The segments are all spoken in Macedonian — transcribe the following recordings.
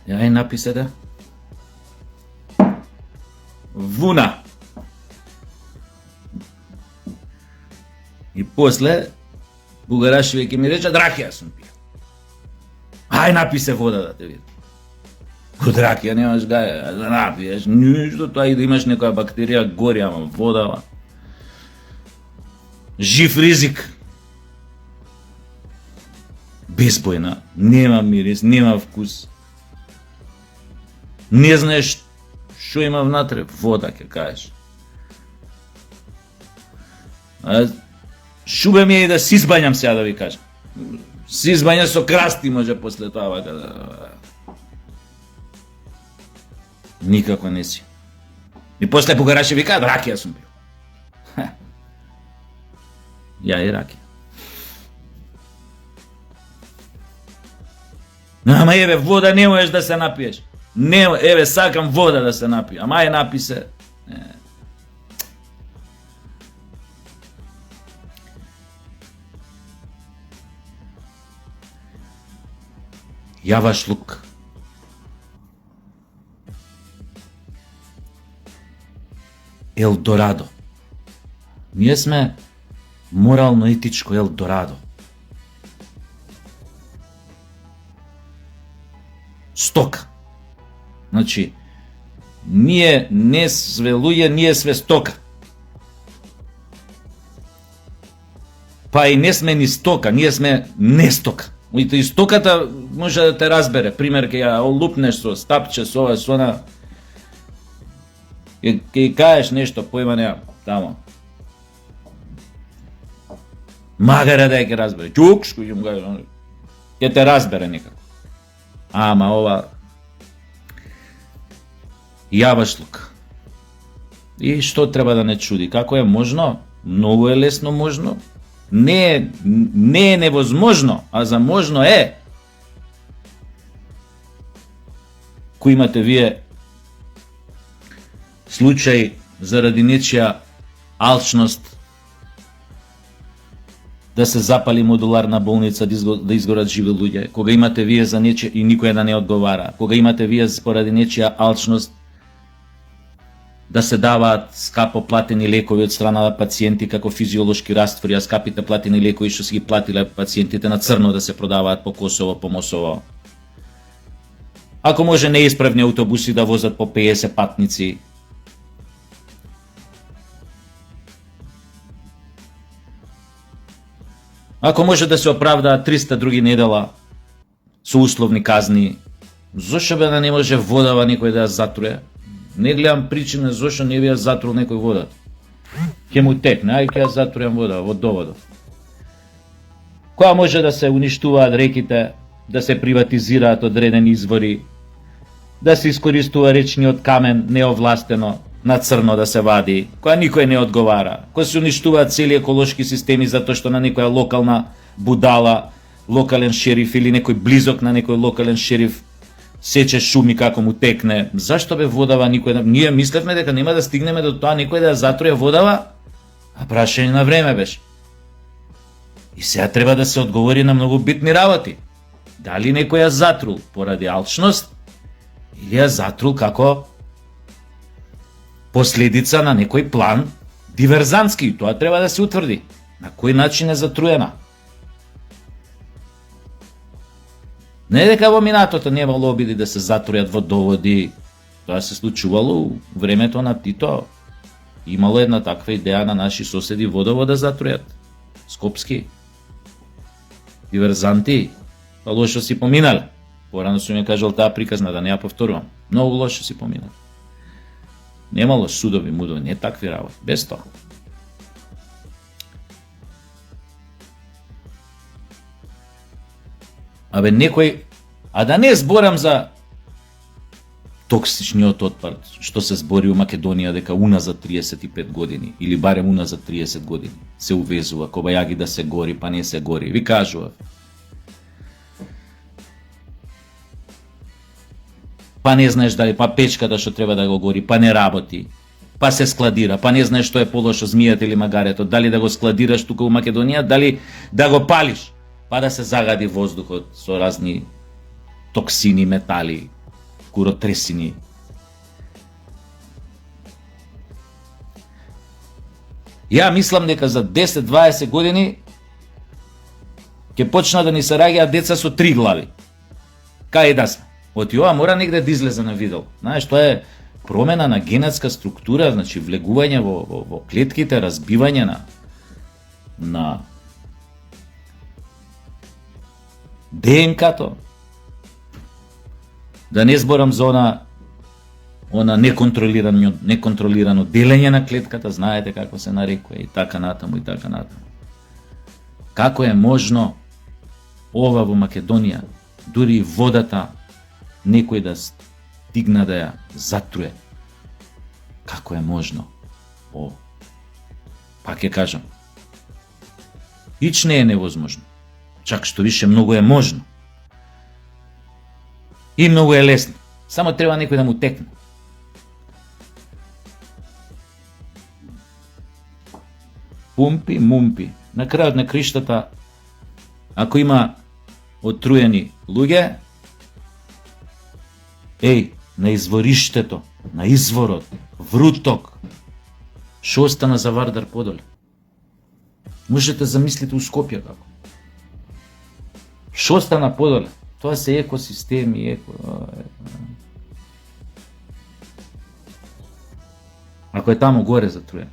Ја написе да. Вуна. И после Бугарашевиќ ќе ми рече ракија сум пијал. Написе вода да те види. Код ракија немаш гаја, да напиеш, ништо, тоа и да имаш некоја бактерија гори, ама вода. Жив ризик. Безбојна, нема мирис, нема вкус. Не знаеш што има внатре, вода ќе кажеш. Шубе ми е и да си избањам сега да ви кажам. Си избањам со красти може после тоа вака да... Никако не си. И после Бугарашевиќ вика, ракија сум пијал. Ја и ракија. Ама еве, вода не можеш да се напиеш. Не, еве, сакам вода да се напијам. Ама написе. Јавашлук. Елдорадо. Ние сме морално-етичко Елдорадо. Стока. Значи, ние не све луѓе, ние све стока. Па и не сме ни стока, ние сме не стока. И стоката може да те разбере. Пример, ке ја олупнеш со стапче, со ова, со она, ке кажеш нешто, појма неа, тамо. Магара да ја ке разбере. Чукшко, ке те разбере некако. Ама ова јавашлук. И што треба да не чуди? Како е можно? Многу е лесно можно. Не е невозможно, а за можно е. Кој имате вие случај заради нечија алчност да се запали модуларна болница, да изгорат живи луѓе, кога имате вие за нечија и никој да не одговара, кога имате вие поради нечија алчност да се даваат скапо платени лекови од страна на пациенти како физиолошки раствори, а скапите платени лекови што си ги платиле пациентите на црно да се продаваат по Косово, по Мосово. Ако може неисправни автобуси да возат по 50 патници. Ако може да се оправдаат 300 други недела со условни казни, зошто бе да не може водава некој да ја затруе? Не гледам причина зошто не би ја затрул некој вода. Ке му текне, ај ке ја затрујам вода, водоводов. Која може да се уништуваат реките, да се приватизираат одредени извори, да се искористува речниот камен неовластено, на црно да се вади, која никој не одговара, која се уништуваат цели еколошки системи затоа што на некоја локална будала, локален шериф или некој близок на некој локален шериф сече шуми како му текне. Зашто бе водава никој? Ние мислевме дека нема да стигнеме до тоа некој да ја затруе водава, а прашање на време беше. И сега треба да се одговори на многу битни работи. Дали некој ја затрул поради алчност или ја затрул како последица на некој план диверзантски, и тоа треба да се утврди. На кој начин е затруена? Не дека во минатото немало обиди да се затрујат водоводи. Тоа се случувало времето на Тито. Имало една таква идеја на наши соседи водовод да затрујат. Скопски. Диверзанти. Па лошо си поминале. Порано сум ја кажал таа приказна, да не ја повторувам. Многу лошо си поминале. Немало судови, мудови, не такви работи. Без тоа. Абе некој, а да не зборам за токсичниот отпад што се збори у Македонија дека уназад 35 години или барем уназад 30 години се увезува Кобајаги да се гори, па не се гори. Ви кажував. Па не знаеш дали, па печката што треба да го гори, па не работи, па се складира, па не знаеш што е полошо, змијата или магарето, дали да го складираш тука у Македонија, дали да го палиш, па да се загади воздухот со разни токсини, метали, куротресини. Ја мислам дека за 10-20 години ќе почна да ни се раѓаат деца со 3 глави. Кај да сме? Оти ова мора негде да излезе на видел. Знаеш, тоа е промена на генетска структура, значи влегување во клетките, разбивање на ДНК-то. Да не зборам за она неконтролирано делење на клетката, знаете како се нарекува и така натаму и така натаму. Како е можно ова во Македонија, дури водата некој да стигна да ја затруе? Како е можно? Пак ќе кажам. Ич не е невозможно. Чак што више многу е можно. И многу е лесно. Само треба некој да му текне. Пумпи, мумпи. На крајот на криштата, ако има отруени луѓе, на извориштето, на изворот, вруток, што остана за Вардар подоле? Можете замислите у Скопје како. Што остана подоле? Тоа се екосистеми, Ако е таму горе затруено.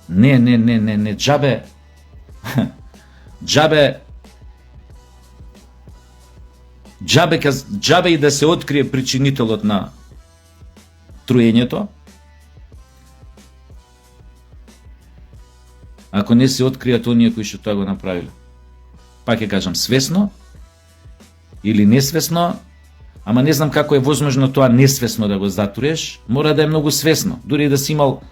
Не, џабе и да се открие причинителот на труењето, ако не се откријат оние кои што тоа го направиле. Пак ќе кажам, свесно или несвесно, ама не знам како е возможно тоа несвесно да го затруеш, мора да е многу свесно. Дури да си имал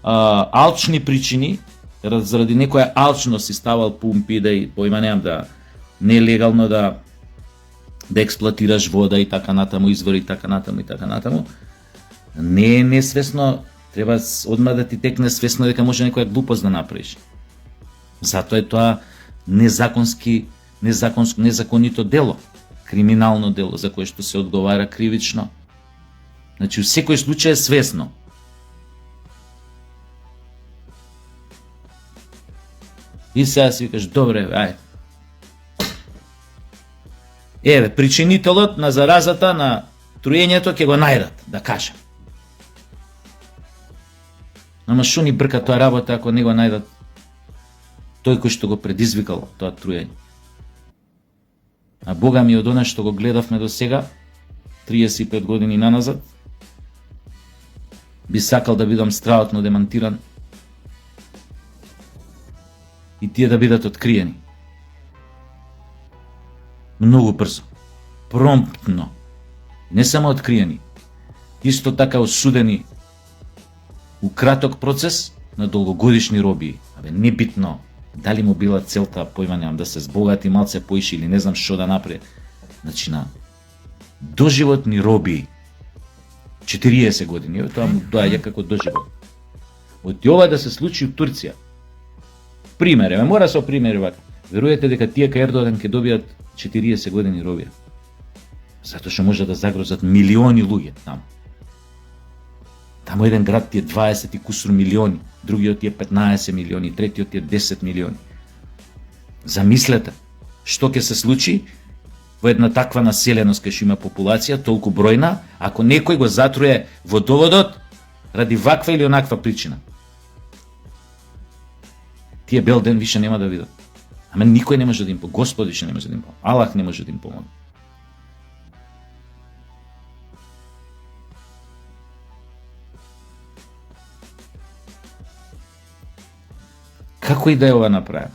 алчни причини, заради некоја алчност си ставал пумпи, да и поима немам, да нелегално да експлоатираш вода и така натаму, извори и така натаму, не е несвесно, треба одма да ти текне свесно дека може некоја глупост да направиш. Затоа е тоа незаконито дело, криминално дело за кое што се одговара кривично. Значи, у секој случај е свесно. И сега си викаш, добре, ајде. Причинителот на заразата, на труењето ќе го најдат, да кажем. Ама шо ни брка тоа работа ако не го најдат тој кој што го предизвикал тоа труење? А Бога ми од она што го гледавме до сега, 35 години наназад, би сакал да бидам страотно демантиран и тие да бидат откриени. Многу брзо, промптно, не само откриени, исто така осудени у краток процес на долгогодишни робии. Небитно дали му била целта, појма немам, да се збогати малце поише или не знам што да направи. Значи на доживотни робии, 40 години, тоа му доаѓа како доживот. Од ова да се случи у Турција. Пример, мора со примери вака. Верувате дека тие кај Ердоган ќе добијат 40 години робија? Затоа што може да загрозат милиони луѓе таму. Таму еден град ти е 20 и кусур милиони, другиот ти е 15 милиони, третиот ти е 10 милиони. Замислете, што ќе се случи во една таква населеност кај што има популација толку бројна, ако некој го затруе водоводот ради ваква или онаква причина. Тие бел ден више нема да видат. Ама никој не може да им помогне, Господ више не може да им помогне, Аллах не може да им помогне. Како и да е ова направено?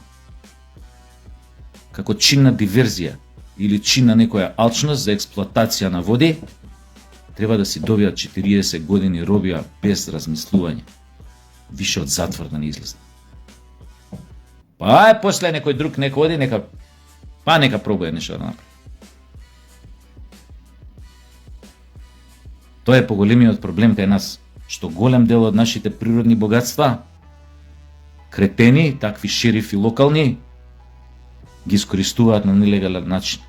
Како чин на диверзија или чин на некоја алчност за експлоатација на води, треба да си добијат 40 години робија без размислување. Више од затвор да не излезе. Па после некој друг нека оди, нека пробуе нешто да направи. Тоа е поголемиот проблем кај нас, што голем дел од нашите природни богатства кретени, такви шерифи локални, ги искористуваат на нелегален начин.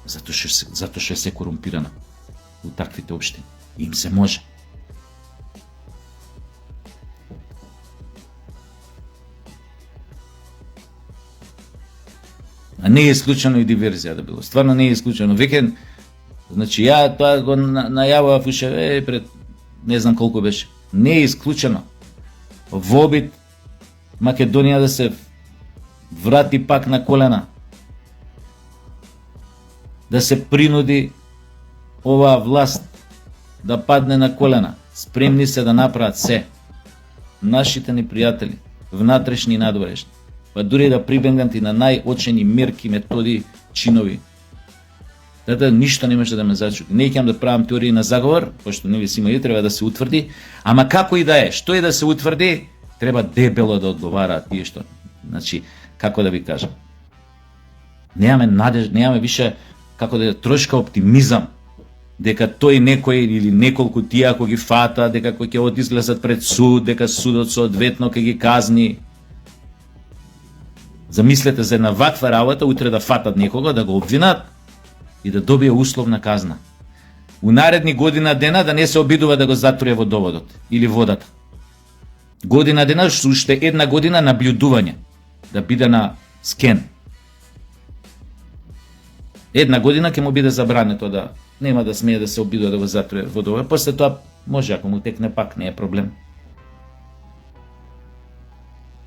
Затоа што се корумпирана у таквите општини. Им се може. А не е исклучено и диверзија да било. Стварно не е исклучено. Веќе, значи ја тоа го најавував уште пред не знам колку беше. Не е исклучено. Во обид Македонија да се врати пак на колена. Да се принуди оваа власт да падне на колена. Спремни се да направат се. Нашите ни пријатели, внатрешни и надворешни, па дури да прибегнат и на најочени мерки, методи, чинови. Тата ништо не може да ме зачуди. Не ќе да правам теории на заговор, пошто не ви си има треба да се утврди, ама како и да е, што и да се утврди, треба дебело да одговараат тие што. Значи, како да ви кажам, немаме надеж, немаме више како да е трошка оптимизам дека тој некој или неколку тие ако ги фата, дека кој ќе одизлезат пред суд, дека судот соодветно ќе ги казни. Замислете за една ваква работа, утре да фатат некого, да го обвинат и да добие условна казна. У наредни година дена да не се обидува да го затруе водоводот или водата. Година дена, уште една година наблюдување, да биде на скен. Една година ќе му биде забрането да нема да смее да се обидува да го затруе водоводот. После тоа може, ако му текне пак, не е проблем.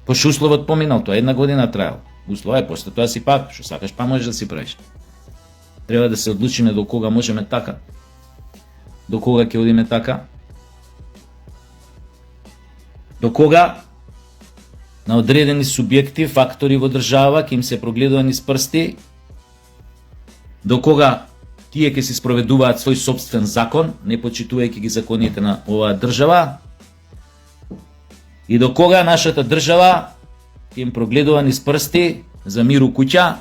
Пошто условот поминал, тоа една година траел. Услова е, после тоа си пак, што сакаш, па можеш да си правиш. Треба да се одлучиме до кога можеме така. До кога ќе одиме така. До кога на одредени субјекти, фактори во држава ќе им се прогледува низ прсти, до кога тие ќе се спроведуваат свој собствен закон, не почитувајќи ги законите на оваа држава, и до кога нашата држава ќе им прогледува низ прсти за мир у куќа,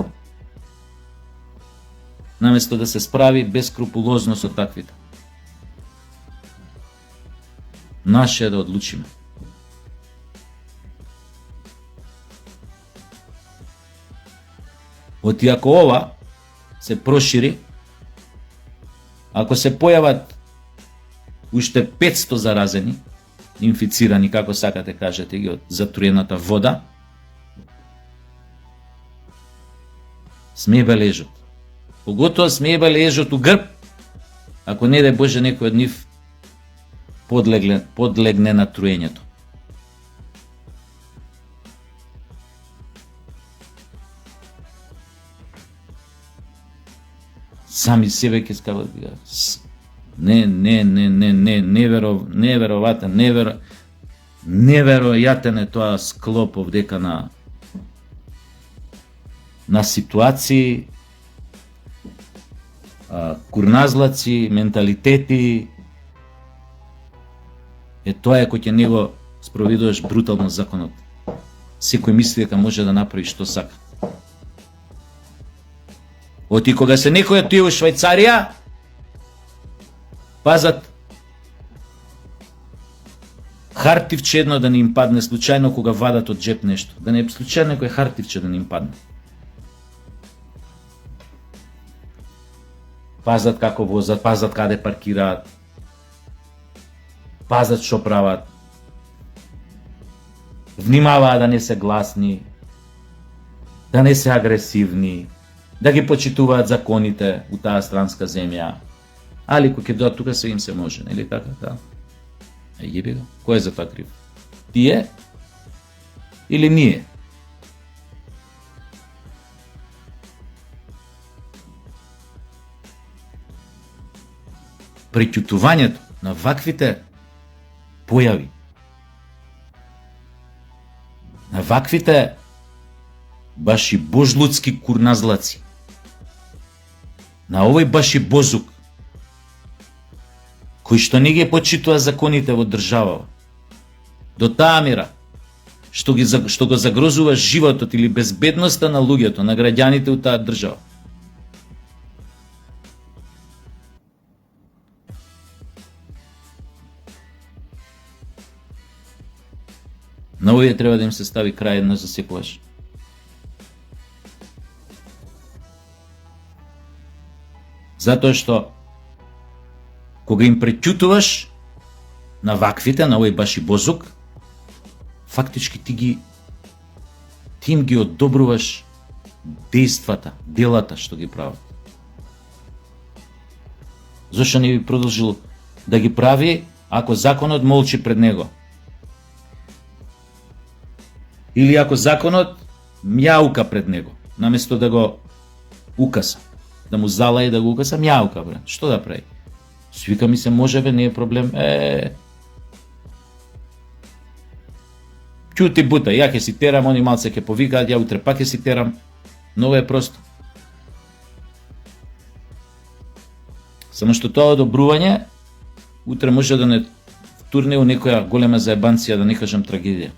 наместо да се справи бескрупулозно со таквите. Наше е да одлучиме. Оти ако ова се прошири, ако се појават уште 500 заразени, инфицирани, како сакате кажете ги, од затруената вода, сме бележот. Поготоа сме бележот у грб, ако не дај Боже некој од нив подлегне на труењето. Сами себе ќе скават. Неверојатен е тоа склоп овдека на ситуации, курназлаци, менталитети. Е тоа е кој ќе него спроведуваш брутално законот. Секој мисли дека може да направи што сака. Оти кога се некој отие у Швајцарија, пазат хартивче едно да не им падне случајно кога вадат од джеп нешто. Да не е случајно некој хартивче да не им падне. Пазат како возат, пазат каде паркираат, пазат што прават, внимаваат да не се гласни, да не се агресивни, да ги почитуваат законите у таа странска земја. Али кој ќе дојдат тука се им се може, нели така? Да. Ејеби го. Кој е за тоа крив? Тие или ние? Преќутувањето на ваквите појави, на ваквите баш и божлудски курназлаци, на овој баш и бозук, кој што не ги почитува законите во држава, до таа мера што го загрозува животот или безбедноста на луѓето, на граѓаните у таа држава. На овие треба да им се стави крај еднаш за секогаш. Затоа што кога им преќутуваш на ваквите, на овој баш и бозук, фактички ти им ги одобруваш дејствата, делата што ги прават. Зошто не би продолжил да ги прави ако законот молчи пред него? Или ако законот мјаука пред него, наместо да го укаса, да му зала и да го укаса, мјаука, бре. Што да прави? Свика ми се можеве, не е проблем. Ќути бута, ја ќе си терам, они малце ќе повикаат, ја утре пак ќе си терам. Ново е просто. Само што тоа одобрување утре може да не втурне у некоја голема заебанција, да не кажам трагедија.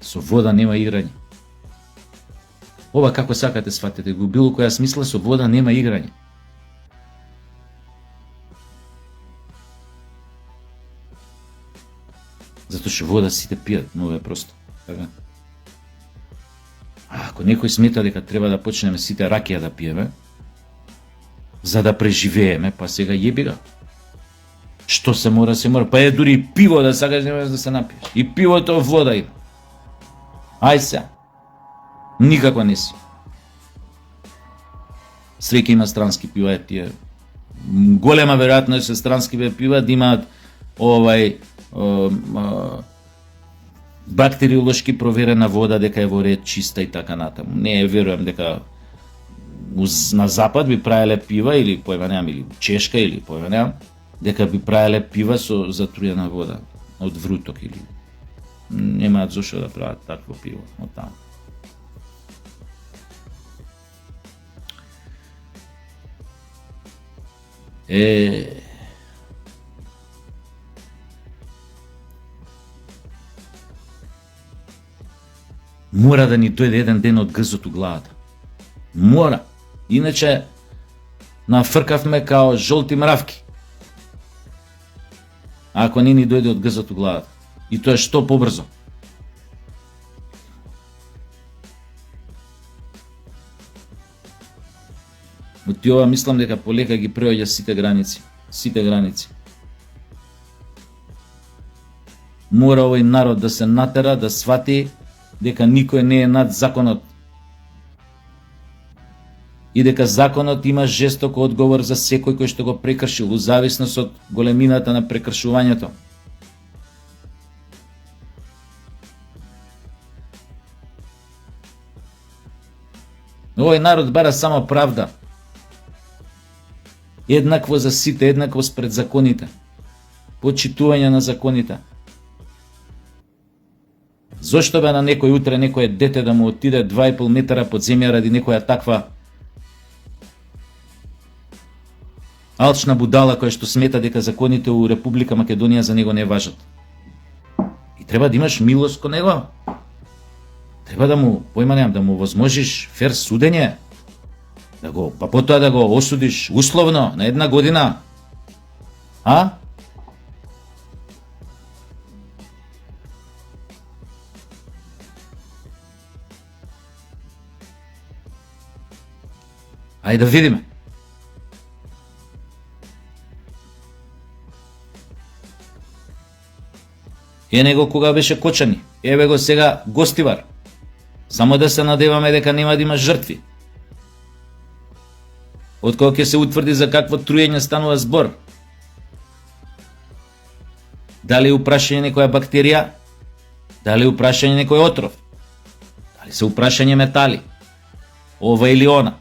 Со вода нема играње. Ова како сакате сватите, го било која смисла, со вода нема играње. Затоа што вода сите пијат, но е просто. Така. А ако некој смета дека треба да почнеме сите ракија да пиеме, за да преживееме, па сега јеби га. Што се мора, се мора. Па е дури и пиво да сакаш да се напиеш. И пивото вода има. Ај се. Никако не си. Среќа има странски пива, тие. Голема веројатност се странски пива да имаат бактериолошки проверена вода, дека е во ред, чиста и така натаму. Не верувам дека на запад би правеле пива или појма немам, или Чешка или појма немам, дека би правеле пива со затруена вода од вруток или немаат зошто да прават такво пиво од таму. Мора да ни дојде еден ден од грзот у главата. Мора. Иначе нафркавме као жолти мравки. Ако не ни дојде од грзот у главата. И тоа што побрзо. Од ова мислам дека полека ги преоѓа сите граници. Сите граници. Мора овој народ да се натера, да свати дека никој не е над законот. И дека законот има жесток одговор за секој кој што го прекршил, у зависност од големината на прекршувањето. Овој народ бара само правда. Еднакво за сите, еднакво спред законите. Почитување на законите. Зошто бе на некој утре некој дете да му отиде 2,5 метра под земја ради некоја таква алчна будала која што смета дека законите у Република Македонија за него не важат. И треба да имаш милост кон него. Треба да му, појма немам, да му возможиш фер судење. Да го, па потоа да го осудиш условно на 1 година. А? Ајде да видиме. Него кога беше Кочани, еве го сега Гостивар. Само да се надеваме дека нема да има жртви. Од кога ќе се утврди за какво труење станува збор? Дали е упрашање некоја бактерија? Дали е упрашање некој отров? Дали се упрашање метали? Ова или она?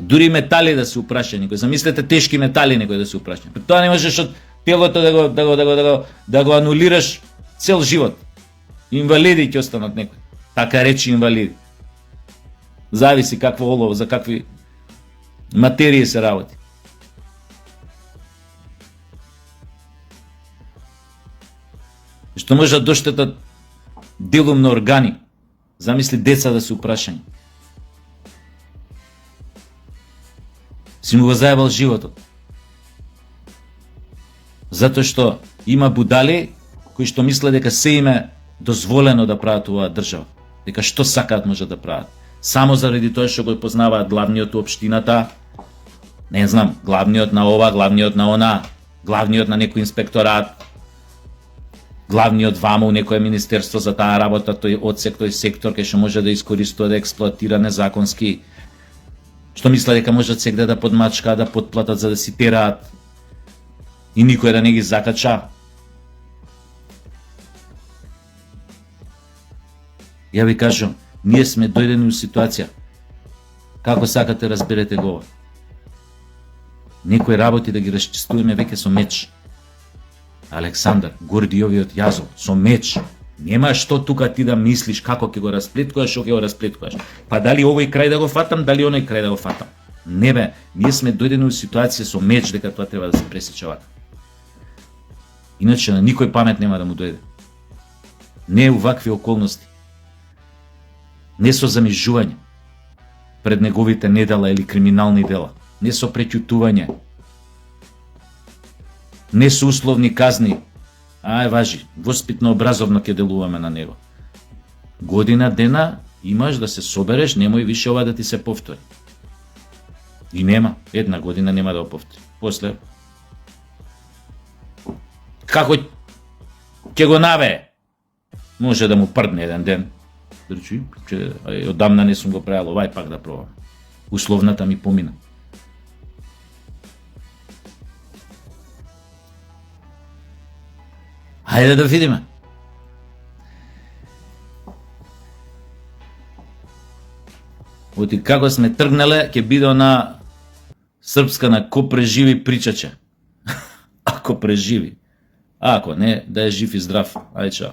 Дури метали да се упраша некој. Замислете тешки метали некој да се упраша. Тоа не можеш од телото да го анулираш цел живот. Инвалиди ќе останат некој. Така речи инвалиди. Зависи какво олово, за какви материи се работи. Што може да доштетат делум на органи, Замисли деца да се упрашања. Си му го заебал животот. Затоа што има будали кои што мислат дека се им е дозволено да прават оваа држава. Дека што сакаат може да прават. Само заради тоа што го познаваат главниот у општината, не знам, главниот на ова, главниот на она, главниот на некој инспекторат, главниот ваму у некое министерство за таа работа, тој одсек, тој сектор кај што може да искористува, да експлоатира незаконски, што мисла дека можат сегде да подмачкаат, да подплатат за да си тераат и никој да не ги закача. Ја ви кажам, ние сме дојдени у ситуација. Како сакате разберете го. Некои работи да ги расчистуваме веќе со меч. Александар, Гордиовиот јазов, со меч. Нема што тука ти да мислиш како ќе го расплеткуваш, што ќе го расплеткуваш. Па дали овој крај да го фатам, дали оној крај да го фатам. Не бе, ние сме дојдени у ситуација со меч дека тоа треба да се пресече вака. Иначе на никој памет нема да му дојде. Не у вакви околности. Не со замижување пред неговите недела или криминални дела. Не со преќутување. Не со условни казни. Важи, воспитно образовно ќе делуваме на него. Година дена имаш да се собереш, немој више ова да ти се повтори. И нема, една година нема да го повтори. После како ќе го навее? Може да му прдне еден ден. Речи, че одамна не сум го правил, овај пак да пробам. Условната ми помина. Хајде да видиме. Оти како сме тргнале, ќе биде на српска на ко преживи причаче. Ако преживи. Ако не, да е жив и здрав. Ајде чао.